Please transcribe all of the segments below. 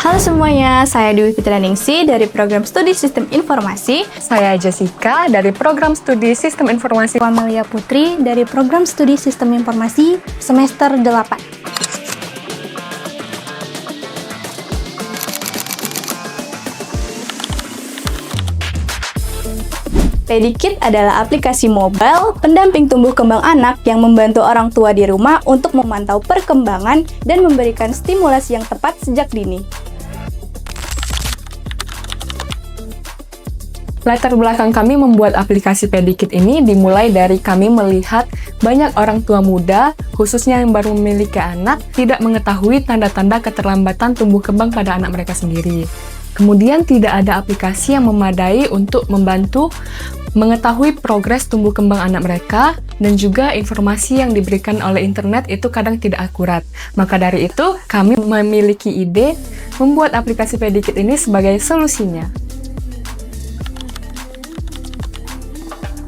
Halo semuanya, saya Dewi Fitrianingsih dari Program Studi Sistem Informasi. Saya Jessica dari Program Studi Sistem Informasi. Amalia Putri dari Program Studi Sistem Informasi semester 8. Pedikit adalah aplikasi mobile pendamping tumbuh kembang anak yang membantu orang tua di rumah untuk memantau perkembangan dan memberikan stimulasi yang tepat sejak dini. Latar belakang kami membuat aplikasi Pedikit ini dimulai dari kami melihat banyak orang tua muda, khususnya yang baru memiliki anak, tidak mengetahui tanda-tanda keterlambatan tumbuh kembang pada anak mereka sendiri. Kemudian tidak ada aplikasi yang memadai untuk membantu mengetahui progres tumbuh kembang anak mereka, dan juga informasi yang diberikan oleh internet itu kadang tidak akurat. Maka dari itu, kami memiliki ide membuat aplikasi Pedikit ini sebagai solusinya.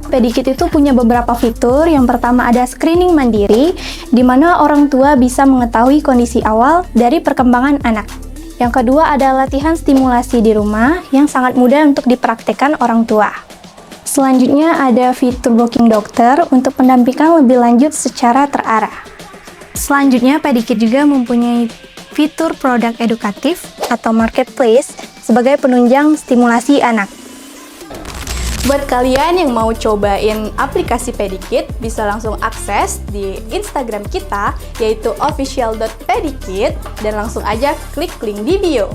Pedikit itu punya beberapa fitur. Yang pertama ada screening mandiri, di mana orang tua bisa mengetahui kondisi awal dari perkembangan anak. Yang kedua ada latihan stimulasi di rumah yang sangat mudah untuk dipraktikkan orang tua. Selanjutnya ada fitur booking dokter untuk pendampingan lebih lanjut secara terarah. Selanjutnya Pedikit juga mempunyai fitur produk edukatif atau marketplace sebagai penunjang stimulasi anak. Buat kalian yang mau cobain aplikasi Pedikit, bisa langsung akses di Instagram kita, yaitu official.pedikit, dan langsung aja klik link di bio.